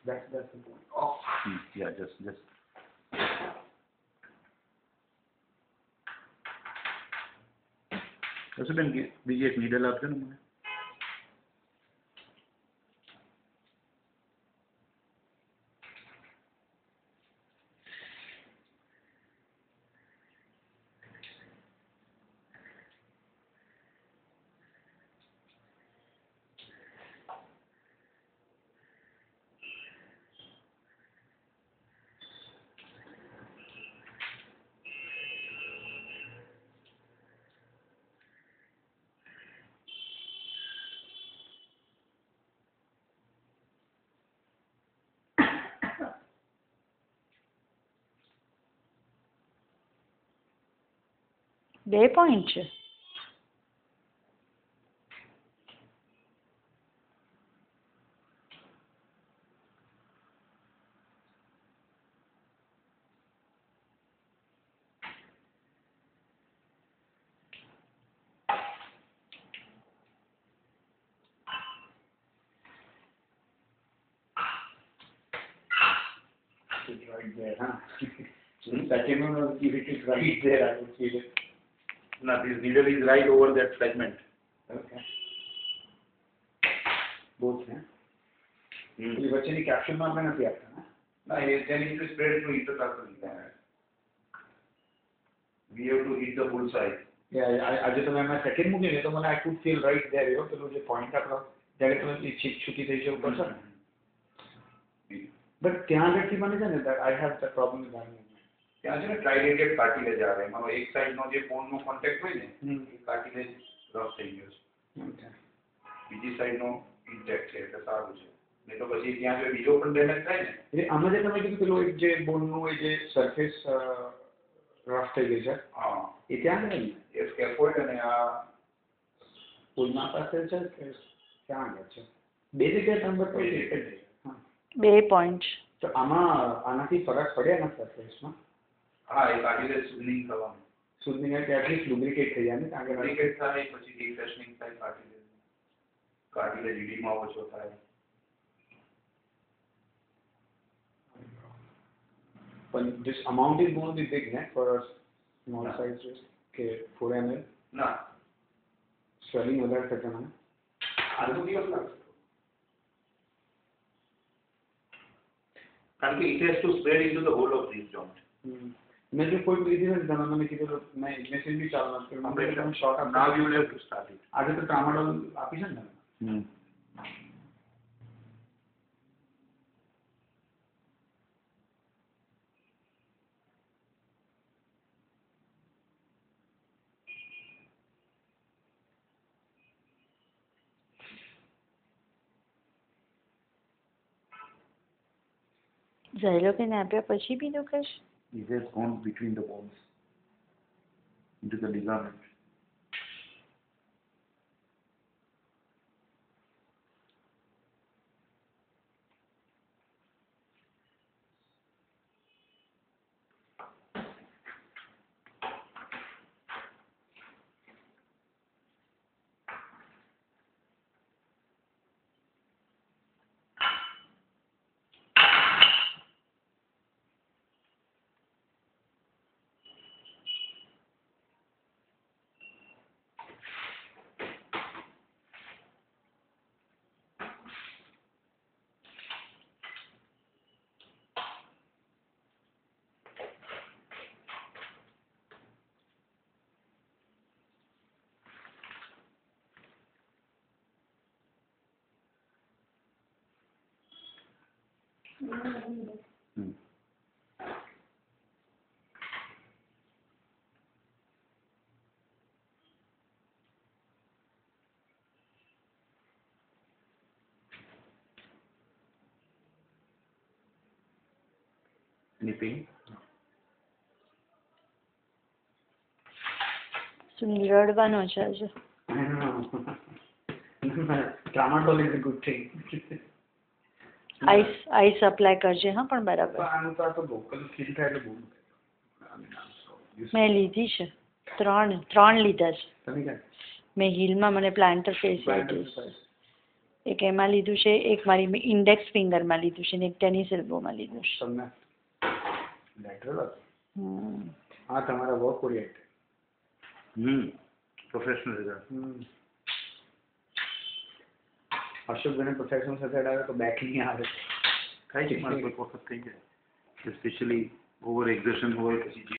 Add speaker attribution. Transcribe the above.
Speaker 1: That's the point. Oh.
Speaker 2: Yeah, just. બેન બીજી એક નીડલ આપજો ને મને.
Speaker 3: બે પોઈન્ટ છે.
Speaker 1: It's right there, huh? Second one was if it is right there, I would feel it.
Speaker 2: No, this needle is right over that segment.
Speaker 1: Okay. Both, huh?
Speaker 2: Hmm.
Speaker 1: ये बच्चे ने कैप्शन में आपने नहीं आता ना?
Speaker 2: No, then it will spread to intercostal. We have to hit the bull side.
Speaker 1: Yeah, आज तो मैं second movie में तो मैंने I could feel right there, यो तो मुझे point आपका जगह तो मैं छुट्टी थी जो ऊपर सर. But ત્યાં આગળથી મને છે ને that I have the problem with that.
Speaker 2: ત્યાં છે ને ટ્રાઇડેન્ટેડ કાર્ટિલેજ આવે એમાં એક સાઈડનો જે બોનનો કોન્ટેક્ટ હોય ને એ કાર્ટિલેજ રફ થઈ ગયો છે. બીજી સાઈડનો ઇન્ટેક્ટ છે એટલે સારું છે. નહીં તો પછી ત્યાં જો બીજો પણ ડેમેજ થાય ને
Speaker 1: એટલે આમાં જે તમે કીધું પેલું એક જે બોનનું એ જે સરફેસ રફ થઈ ગઈ છે
Speaker 2: હા
Speaker 1: એ ત્યાં છે ને
Speaker 2: એ સ્કેફોલ્ડ અને આ
Speaker 1: પુલના પાસે છે કે ક્યાં આગળ છે બે જગ્યાએ તમે બતાવો એક જ જગ્યાએ.
Speaker 3: બે પોઈન્ટ.
Speaker 1: તો આમાં આનાથી ફરક પડે એના સરફેસમાં?
Speaker 2: હા એ કાર્ટિલેજ સ્વિલિંગ થવાનું.
Speaker 1: સુધીને કે એટલીસ્ટ લુબ્રિકેટ થઈ જાય ને કારણ કે
Speaker 2: લુબ્રિકેટ થાય પછી ડિફ્રેશનિંગ થાય કાર્ટિલેજ ઇડીમા ઓછો થાય.
Speaker 1: But this amount is going to be big, right, for a small size risk? Okay, 4 ml.
Speaker 2: ના
Speaker 1: Swelling વધારે થશે મને.
Speaker 2: આટલો દિવસ લાગશે કારણ કે it has to spread into the whole of this joint.
Speaker 1: મેં જો કોઈ લીધી નથી તમે મને કીધું મેં ઇગ્નેશિયન બી ચાલુ નથી કર્યું આપણે એકદમ શોર્ટ આપ
Speaker 2: Now you will have to start it.
Speaker 1: આજે તો ટ્રામાડોલ આપી છે ને
Speaker 3: ઝાયલોકેન આપ્યા પછી બી દુખે છે?
Speaker 2: It has gone between the bones into the ligament. Any pain?
Speaker 3: Sunil રડવાનો છે આજે.
Speaker 1: Tramadol is a good thing.
Speaker 3: Ice apply કરજે હા પણ બરાબર.
Speaker 1: આનું તો આ તો લોકલ ફીલ થાય એટલે બહુ
Speaker 3: મેં લીધી છે ત્રણ લીધા છે.
Speaker 1: તમે ક્યાં
Speaker 3: મેં હીલમાં મને પ્લાન્ટર ફેસિયાઇટિસ. એક એમાં લીધું છે, એક મારી ઇન્ડેક્સ ફિંગરમાં લીધું છે ને એક ટેનિસ એલ્બોમાં લીધું છે.
Speaker 1: તમને લેટરલ હતું.
Speaker 3: હમ.
Speaker 1: હા તમારા વર્ક ઓરિએન્ટ.
Speaker 2: Professional result.
Speaker 1: અશોકભાઈને પ્રોફેશનલ સાથે આવ્યો તો બેક નહીં આવે.
Speaker 2: થાય છે પણ કોઈ વખત થઈ જાય સ્પેશિયલી ઓવર એક્ઝર્શન હોય પછી જે